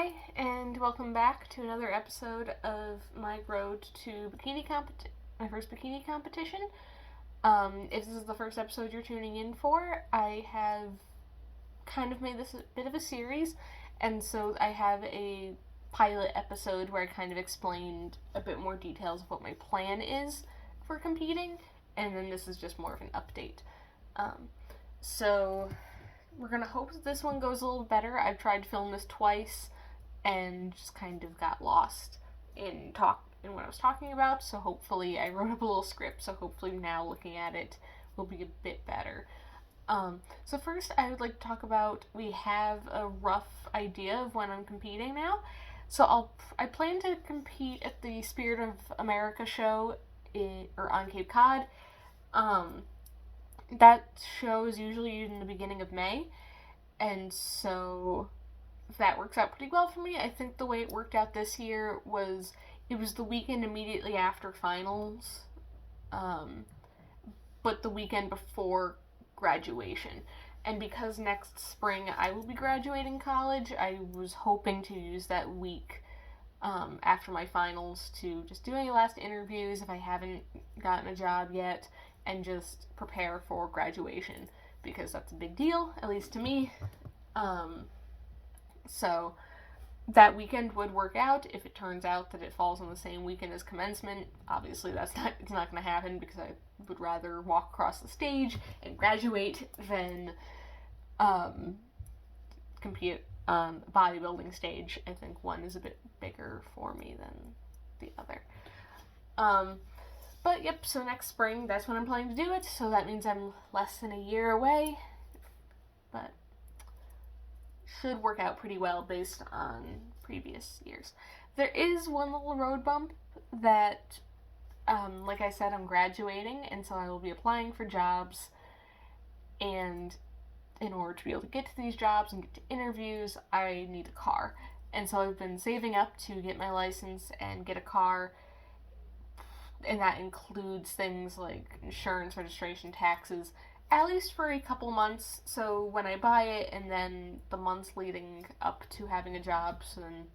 Hi, and welcome back to another episode of my road to my first bikini competition. If this is the first episode you're tuning in for, I have kind of made this a bit of a series, and so I have a pilot episode where I kind of explained a bit more details of what my plan is for competing, and then this is just more of an update. So we're gonna hope that this one goes a little better. I've tried to film this twice and just kind of got lost in what I was talking about, so hopefully I wrote up a little script, so hopefully now looking at it will be a bit better. So first I would like to talk about, we have a rough idea of when I'm competing now. So I plan to compete at the Spirit of America show on Cape Cod. That show is usually in the beginning of May, and so that works out pretty well for me. I think the way it worked out this year was it was the weekend immediately after finals, but the weekend before graduation. And because next spring I will be graduating college, I was hoping to use that week after my finals to just do any last interviews if I haven't gotten a job yet, and just prepare for graduation, because that's a big deal, at least to me. So that weekend would work out. If it turns out that it falls on the same weekend as commencement, obviously it's not going to happen, because I would rather walk across the stage and graduate than compete on the bodybuilding stage. I think one is a bit bigger for me than the other. But yep, so next spring, that's when I'm planning to do it, so that means I'm less than a year away, but should work out pretty well based on previous years. There is one little road bump that, like I said, I'm graduating, and so I will be applying for jobs, and in order to be able to get to these jobs and get to interviews, I need a car. And so I've been saving up to get my license and get a car, and that includes things like insurance, registration, taxes, at least for a couple months. So when I buy it, and then the months leading up to having a job, so then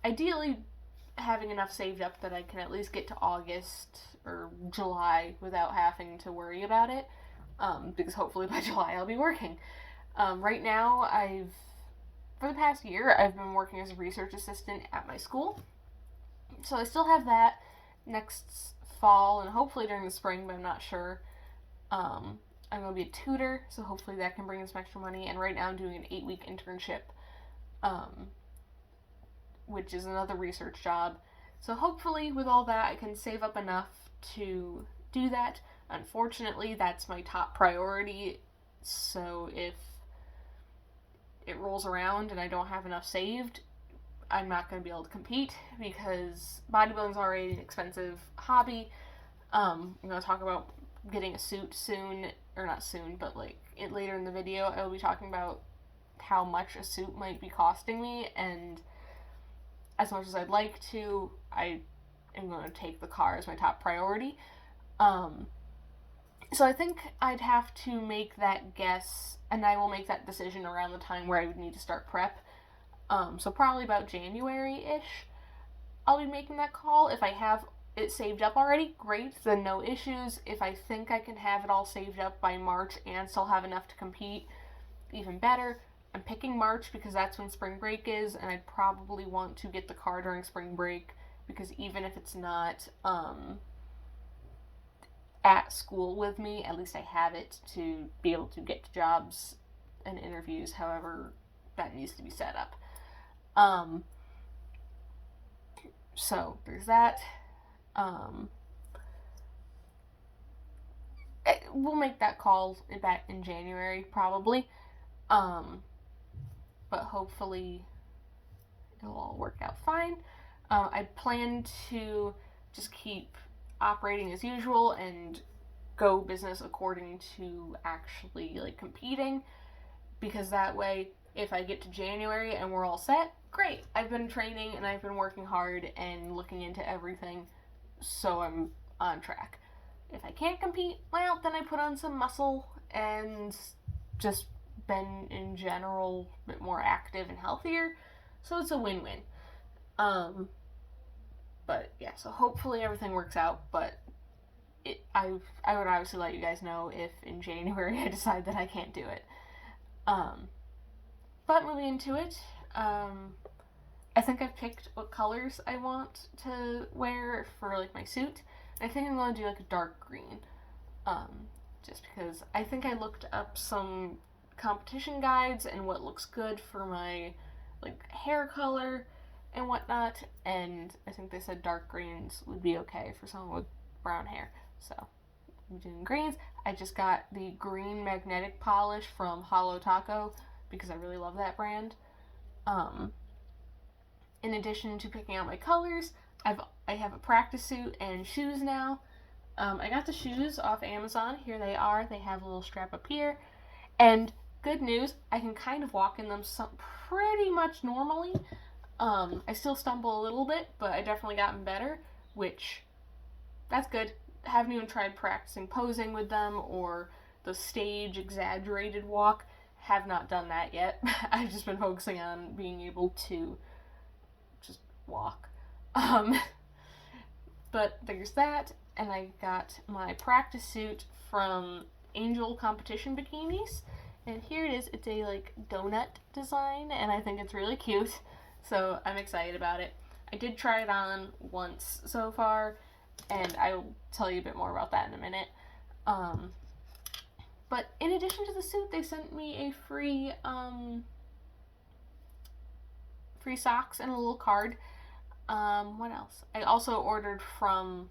ideally having enough saved up that I can at least get to August or July without having to worry about it, because hopefully by July I'll be working. Right now, for the past year, I've been working as a research assistant at my school, so I still have that next fall and hopefully during the spring, but I'm not sure. I'm going to be a tutor, so hopefully that can bring in some extra money. And right now I'm doing an 8-week internship, which is another research job. So hopefully with all that I can save up enough to do that. Unfortunately, that's my top priority, so if it rolls around and I don't have enough saved, I'm not going to be able to compete, because bodybuilding is already an expensive hobby. I'm going to talk about getting a suit soon, or not soon, but later in the video I will be talking about how much a suit might be costing me, and as much as I'd like to, I am going to take the car as my top priority. So I think I'd have to make that guess, and I will make that decision around the time where I would need to start prep. So probably about January-ish, I'll be making that call. If I have it saved up already, great, then no issues. If I think I can have it all saved up by March and still have enough to compete, even better. I'm picking March because that's when spring break is, and I'd probably want to get the car during spring break, because even if it's not at school with me, at least I have it to be able to get to jobs and interviews, however that needs to be set up. So there's that. We'll make that call back in January, probably. But hopefully it'll all work out fine. I plan to just keep operating as usual and go business according to actually competing, because that way, if I get to January and we're all set, great. I've been training and I've been working hard and looking into everything, so I'm on track. If I can't compete, well, then I put on some muscle and just been in general a bit more active and healthier, So it's a win-win. But yeah, so hopefully everything works out, but I would obviously let you guys know if in January I decide that I can't do it. But moving into it, I think I've picked what colors I want to wear for like my suit. I think I'm gonna do like a dark green, just because I think I looked up some competition guides and what looks good for my like hair color and whatnot, and I think they said dark greens would be okay for someone with brown hair. So I'm doing greens. I just got the green magnetic polish from Hollow Taco because I really love that brand. In addition to picking out my colors, I have a practice suit and shoes now. I got the shoes off Amazon. Here they are. They have a little strap up here. And good news, I can kind of walk in them pretty much normally. I still stumble a little bit, but I definitely gotten better, which, that's good. I haven't even tried practicing posing with them or the stage exaggerated walk. Have not done that yet. I've just been focusing on being able to just walk. But there's that, and I got my practice suit from Angel Competition Bikinis, and here it is. It's a like donut design, and I think it's really cute, so I'm excited about it. I did try it on once so far, and I will tell you a bit more about that in a minute. But in addition to the suit, they sent me a free socks and a little card. What else? I also ordered from...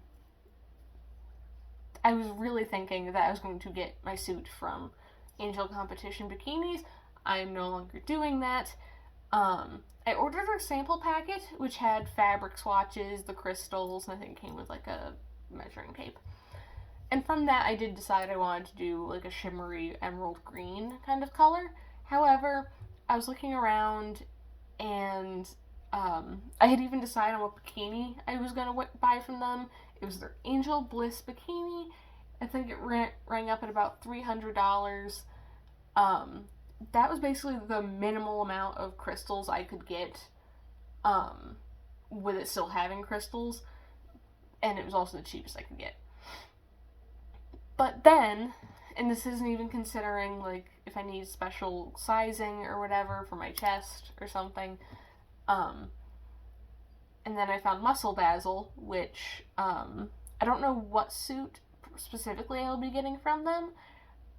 I was really thinking that I was going to get my suit from Angel Competition Bikinis. I'm no longer doing that. I ordered their sample packet, which had fabric swatches, the crystals, and I think it came with like a measuring tape. And from that, I did decide I wanted to do like a shimmery emerald green kind of color. However, I was looking around and I had even decided on what bikini I was going to buy from them. It was their Angel Bliss bikini. I think it rang up at about $300. That was basically the minimal amount of crystals I could get with it still having crystals. And it was also the cheapest I could get. But then, and this isn't even considering like if I need special sizing or whatever for my chest or something, and then I found Muscle Dazzle, which I don't know what suit specifically I'll be getting from them,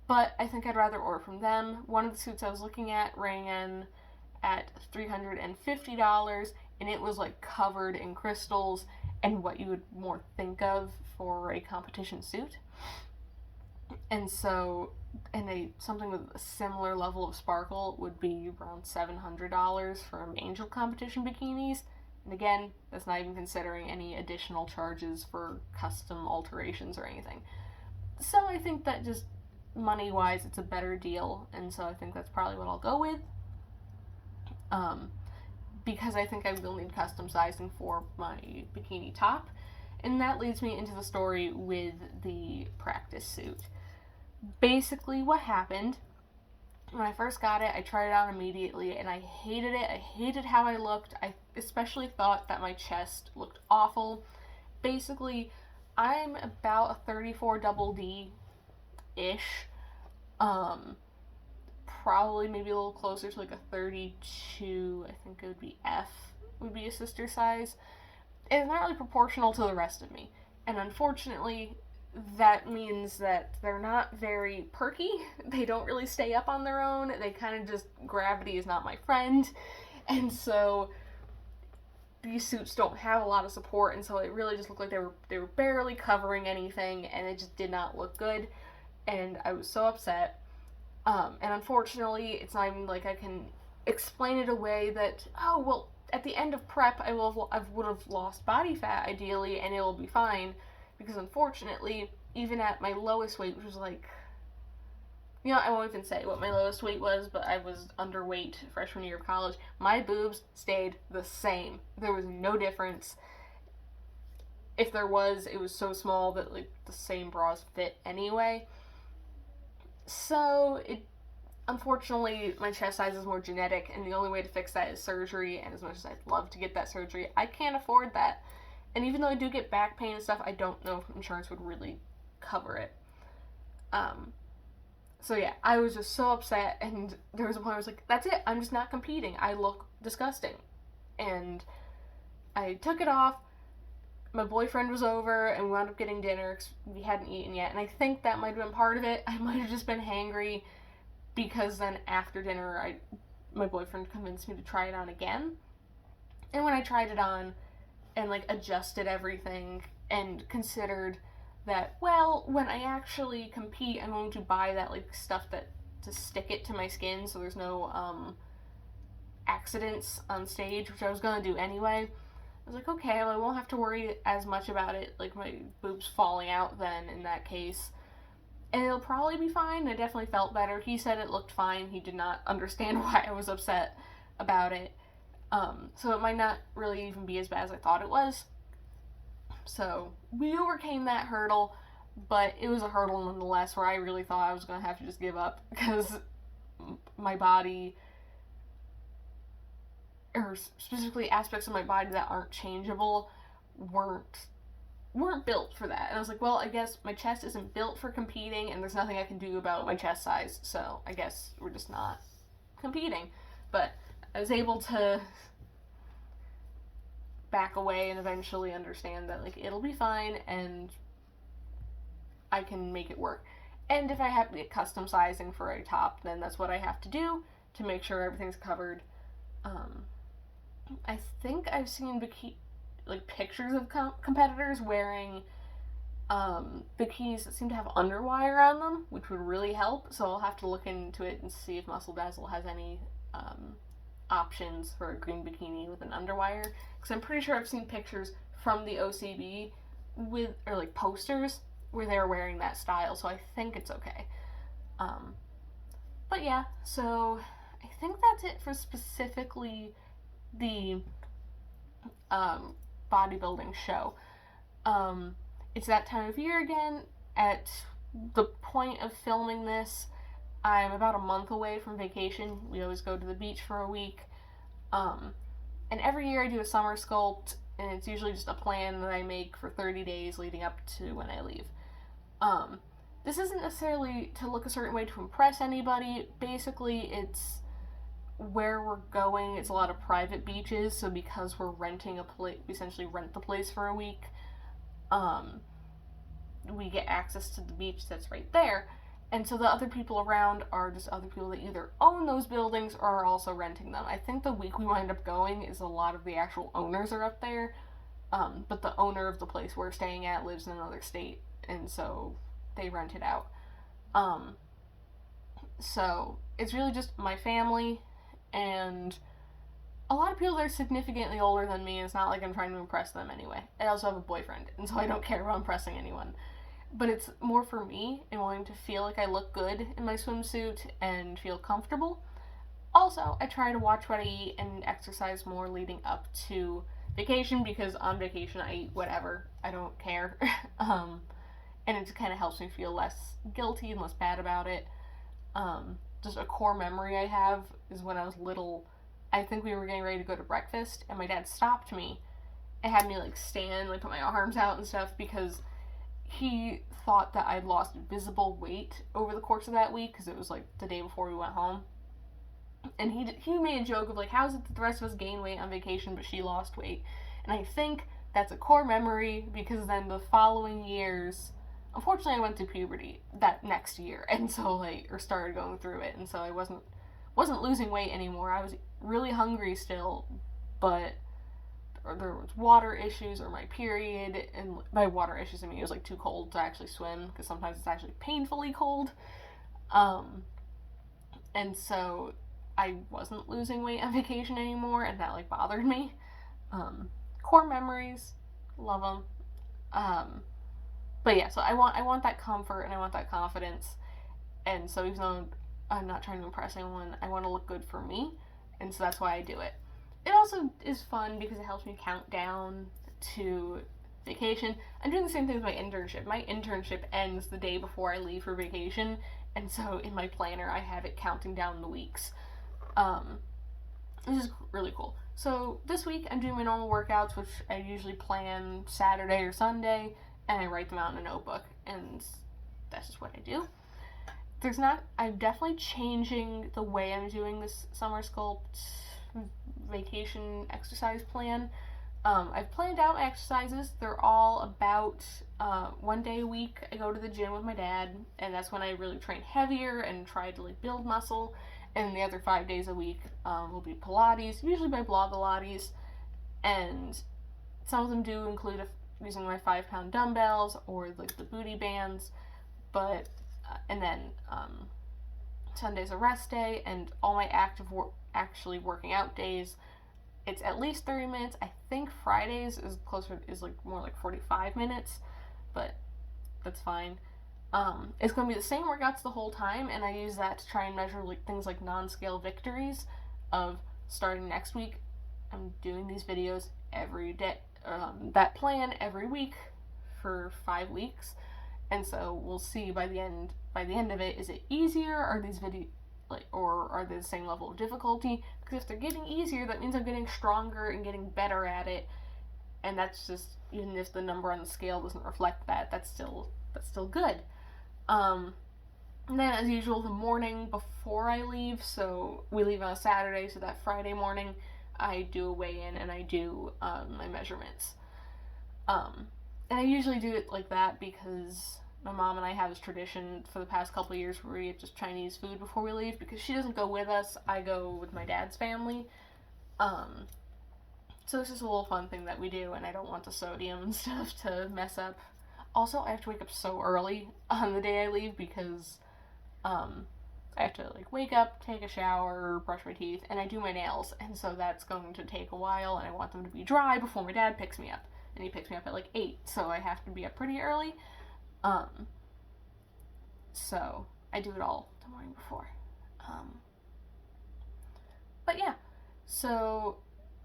but I think I'd rather order from them. One of the suits I was looking at rang in at $350, and it was like covered in crystals and what you would more think of for a competition suit. And so, something with a similar level of sparkle would be around $700 from Angel Competition Bikinis. And again, that's not even considering any additional charges for custom alterations or anything. So I think that just money-wise, it's a better deal, and so I think that's probably what I'll go with. Because I think I will need custom sizing for my bikini top. And that leads me into the story with the practice suit. Basically, what happened, when I first got it, I tried it on immediately, and I hated it. I hated how I looked. I especially thought that my chest looked awful. Basically, I'm about a 34 double D-ish. Probably maybe a little closer to like a 32, I think it would be F, would be a sister size. It's not really proportional to the rest of me. And unfortunately, that means that they're not very perky. They don't really stay up on their own. They kind of just, gravity is not my friend. And so these suits don't have a lot of support, and so it really just looked like they were barely covering anything, and it just did not look good. And I was so upset. And unfortunately, it's not even like I can explain it away that, oh, well, at the end of prep, I would have lost body fat, ideally, and it will be fine. Because unfortunately, even at my lowest weight, which was like, I won't even say what my lowest weight was, but I was underweight freshman year of college, my boobs stayed the same. There was no difference. If there was, it was so small that like the same bras fit anyway. So unfortunately, my chest size is more genetic, and the only way to fix that is surgery, and as much as I'd love to get that surgery, I can't afford that. And even though I do get back pain and stuff, I don't know if insurance would really cover it. So yeah, I was just so upset, and there was a point where I was like, that's it, I'm just not competing. I look disgusting. And I took it off. My boyfriend was over, and we wound up getting dinner because we hadn't eaten yet, and I think that might have been part of it. I might have just been hangry, because then after dinner, my boyfriend convinced me to try it on again. And when I tried it on and like adjusted everything and considered that, well, when I actually compete, I'm going to buy that like stuff that to stick it to my skin so there's no accidents on stage, which I was going to do anyway. I was like, okay, well, I won't have to worry as much about it, like my boobs falling out then in that case. And it'll probably be fine. I definitely felt better. He said it looked fine. He did not understand why I was upset about it. So it might not really even be as bad as I thought it was. So we overcame that hurdle, but it was a hurdle nonetheless where I really thought I was going to have to just give up because my body, or specifically aspects of my body that aren't changeable, weren't built for that. And I was like, well, I guess my chest isn't built for competing, and there's nothing I can do about my chest size, so I guess we're just not competing. But I was able to back away and eventually understand that, like, it'll be fine, and I can make it work. And if I have to get custom sizing for a top, then that's what I have to do to make sure everything's covered. I think I've seen pictures of competitors wearing bikinis that seem to have underwire on them, which would really help. So I'll have to look into it and see if Muscle Dazzle has any options for a green bikini with an underwire. Because I'm pretty sure I've seen pictures from the OCB or posters where they're wearing that style. So I think it's okay. But yeah, so I think that's it for specifically the bodybuilding show. It's that time of year again. At the point of filming this, I'm about a month away from vacation. We always go to the beach for a week. And every year I do a summer sculpt, and it's usually just a plan that I make for 30 days leading up to when I leave. This isn't necessarily to look a certain way to impress anybody. Basically, it's where we're going. It's a lot of private beaches, so because we're renting a place, we essentially rent the place for a week, we get access to the beach that's right there. And so the other people around are just other people that either own those buildings or are also renting them. I think the week we wind up going is a lot of the actual owners are up there, but the owner of the place we're staying at lives in another state, and so they rent it out. So it's really just my family and a lot of people that are significantly older than me. It's not like I'm trying to impress them anyway. I also have a boyfriend, and so I don't care about impressing anyone. But it's more for me and wanting to feel like I look good in my swimsuit and feel comfortable. Also, I try to watch what I eat and exercise more leading up to vacation, because on vacation I eat whatever. I don't care. And it kind of helps me feel less guilty and less bad about it. Just a core memory I have is when I was little, I think we were getting ready to go to breakfast, and my dad stopped me and had me stand, put my arms out and stuff, because he thought that I'd lost visible weight over the course of that week, because it was the day before we went home. And he made a joke of how is it that the rest of us gain weight on vacation but she lost weight? And I think that's a core memory, because then the following years, unfortunately I went through puberty that next year, and so or started going through it, and so I wasn't losing weight anymore. I was really hungry still, but there was water issues, or my period, and by water issues I mean it was too cold to actually swim, because sometimes it's actually painfully cold. And so I wasn't losing weight on vacation anymore, and that bothered me. Core memories, love them. But yeah, so I want that comfort and I want that confidence, and so even though I'm not trying to impress anyone, I want to look good for me, and so that's why I do it. It also is fun because it helps me count down to vacation. I'm doing the same thing with my internship. My internship ends the day before I leave for vacation, And so in my planner, I have it counting down the weeks. This is really cool. So this week, I'm doing my normal workouts, which I usually plan Saturday or Sunday, and I write them out in a notebook, and that's just what I do. I'm definitely changing the way I'm doing this Summer Sculpt vacation exercise plan. I've planned out my exercises. They're all about 1 day a week. I go to the gym with my dad, and that's when I really train heavier and try to build muscle. And the other 5 days a week will be Pilates, usually by Blogilates, and some of them do include using my 5-pound dumbbells or the booty bands, but and then Sunday's a rest day, and all my actually working out days, it's at least 30 minutes. I think Fridays is more like 45 minutes, but that's fine. It's going to be the same workouts the whole time, and I use that to try and measure things like non-scale victories of starting next week. I'm doing these videos every day, that plan every week for 5 weeks, and so we'll see by the end of it, is it easier? Are these videos or are they the same level of difficulty? Because if they're getting easier, that means I'm getting stronger and getting better at it, and that's just, even if the number on the scale doesn't reflect that, that's still good. And then, as usual, the morning before I leave, so we leave on a Saturday, so that Friday morning, I do a weigh-in and I do my measurements. And I usually do it like that because my mom and I have this tradition for the past couple of years where we eat just Chinese food before we leave, because she doesn't go with us. I go with my dad's family. So it's just a little fun thing that we do, and I don't want the sodium and stuff to mess up. Also, I have to wake up so early on the day I leave because I have to wake up, take a shower, brush my teeth, and I do my nails, and so that's going to take a while, and I want them to be dry before my dad picks me up, and he picks me up at 8, so I have to be up pretty early. So I do it all the morning before. But yeah, so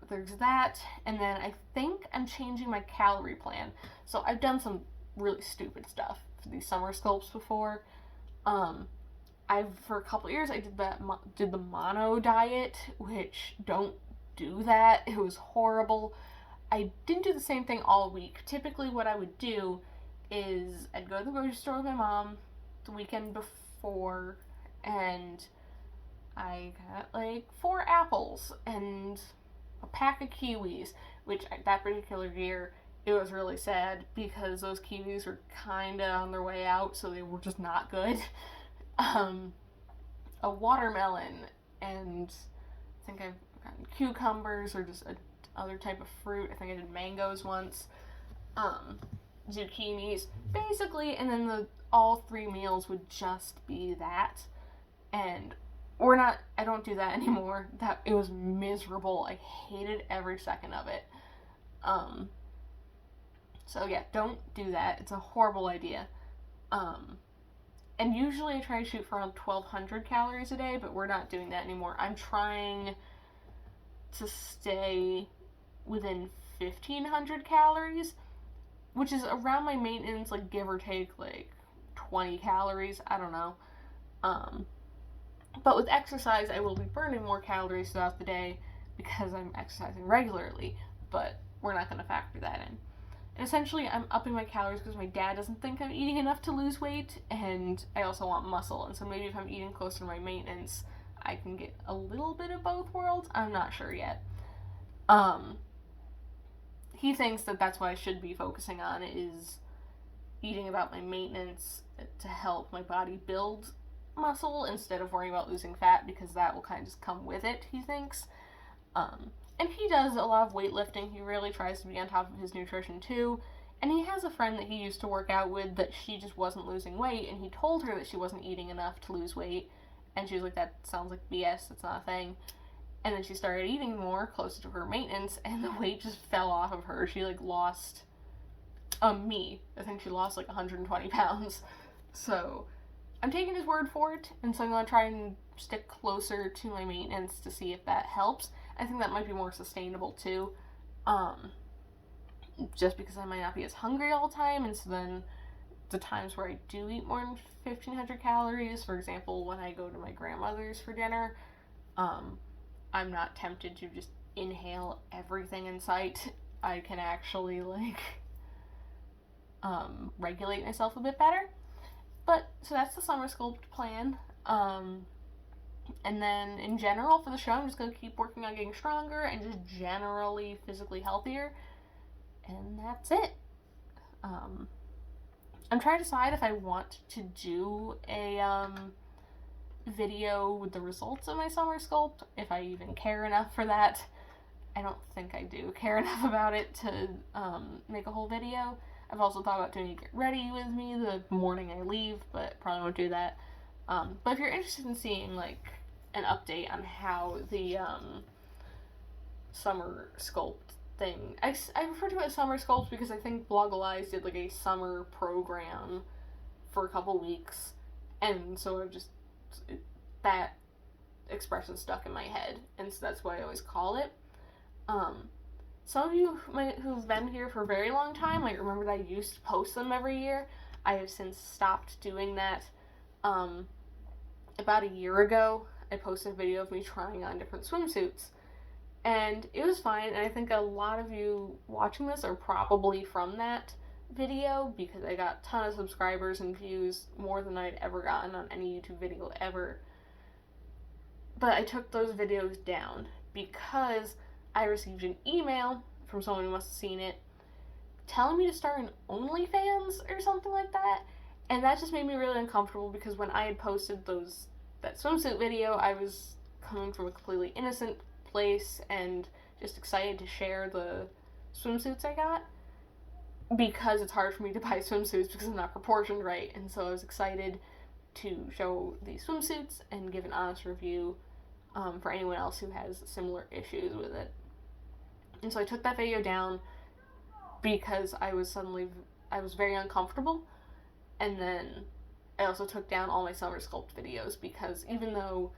there's that, and then I think I'm changing my calorie plan. So I've done some really stupid stuff for these summer sculpts before. For a couple of years, I did the mono diet, which don't do that. It was horrible. I didn't do the same thing all week. Typically what I would do is I'd go to the grocery store with my mom the weekend before, and I got 4 apples and a pack of kiwis, which that particular year, it was really sad because those kiwis were kinda on their way out, so they were just not good. A watermelon, and I think I've gotten cucumbers or just other type of fruit. I think I did mangoes once. Zucchinis, basically, and then all 3 meals would just be that. And I don't do that anymore. It was miserable. I hated every second of it. So yeah, don't do that. It's a horrible idea. And usually I try to shoot for around 1,200 calories a day, but we're not doing that anymore. I'm trying to stay within 1,500 calories, which is around my maintenance, give or take 20 calories. I don't know. But with exercise, I will be burning more calories throughout the day because I'm exercising regularly, but we're not going to factor that in. And essentially, I'm upping my calories because my dad doesn't think I'm eating enough to lose weight, and I also want muscle, and so maybe if I'm eating closer to my maintenance, I can get a little bit of both worlds. I'm not sure yet. He thinks that that's what I should be focusing on, is eating about my maintenance to help my body build muscle instead of worrying about losing fat, because that will kind of just come with it, he thinks. And he does a lot of weightlifting. He really tries to be on top of his nutrition too. And he has a friend that he used to work out with that she just wasn't losing weight, and he told her that she wasn't eating enough to lose weight, and she was like, that sounds like BS, that's not a thing. And then she started eating more, closer to her maintenance, and the weight just fell off of her. She lost me. I think she lost 120 pounds. So I'm taking his word for it, and so I'm going to try and stick closer to my maintenance to see if that helps. I think that might be more sustainable too, just because I might not be as hungry all the time, and so then the times where I do eat more than 1,500 calories, for example, when I go to my grandmother's for dinner, I'm not tempted to just inhale everything in sight. I can actually, like, regulate myself a bit better. But, so that's the summer sculpt plan. And then, in general, for the show, I'm just going to keep working on getting stronger and just generally physically healthier. And that's it. I'm trying to decide if I want to do a, video with the results of my summer sculpt, if I even care enough for that. I don't think I do care enough about it to, make a whole video. I've also thought about doing a get ready with me the morning I leave, but probably won't do that. But if you're interested in seeing, like, an update on how the, summer sculpt thing, I refer to it as summer sculpt because I think Blogalize did, like, a summer program for a couple weeks, and so I've just, that expression stuck in my head, and so that's why I always call it. Some of you who've been here for a very long time might remember that I used to post them every year. I have since stopped doing that. About a year ago, I posted a video of me trying on different swimsuits, and it was fine, and I think a lot of you watching this are probably from that video, because I got a ton of subscribers and views, more than I'd ever gotten on any YouTube video ever. But I took those videos down because I received an email from someone who must have seen it telling me to start an OnlyFans or something like that, and that just made me really uncomfortable, because when I had posted that swimsuit video, I was coming from a completely innocent place and just excited to share the swimsuits I got, because it's hard for me to buy swimsuits because I'm not proportioned right, and so I was excited to show these swimsuits and give an honest review for anyone else who has similar issues with it. And so I took that video down because I was very uncomfortable, and then I also took down all my summer sculpt videos, because even though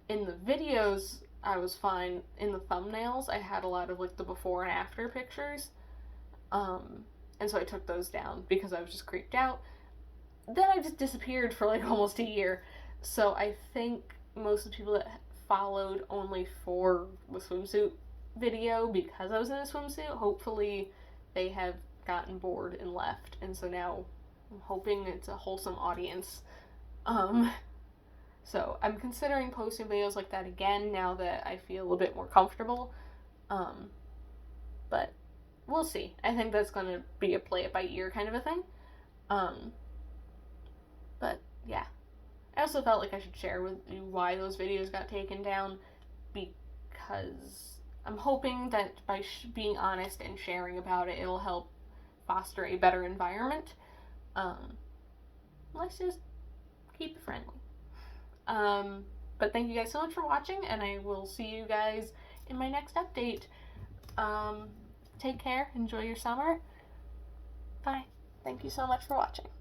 in the videos I was fine, in the thumbnails I had a lot of, like, the before and after pictures, and so I took those down because I was just creeped out. Then I just disappeared for, like, almost a year, so I think most of the people that followed only for the swimsuit video because I was in a swimsuit, hopefully they have gotten bored and left, and so now I'm hoping it's a wholesome audience. So I'm considering posting videos like that again now that I feel a bit more comfortable, but we'll see. I think that's going to be a play it by ear kind of a thing. But yeah, I also felt like I should share with you why those videos got taken down, because I'm hoping that by being honest and sharing about it, it'll help foster a better environment. Let's just keep it friendly. But thank you guys so much for watching, and I will see you guys in my next update. Take care, enjoy your summer. Bye. Thank you so much for watching.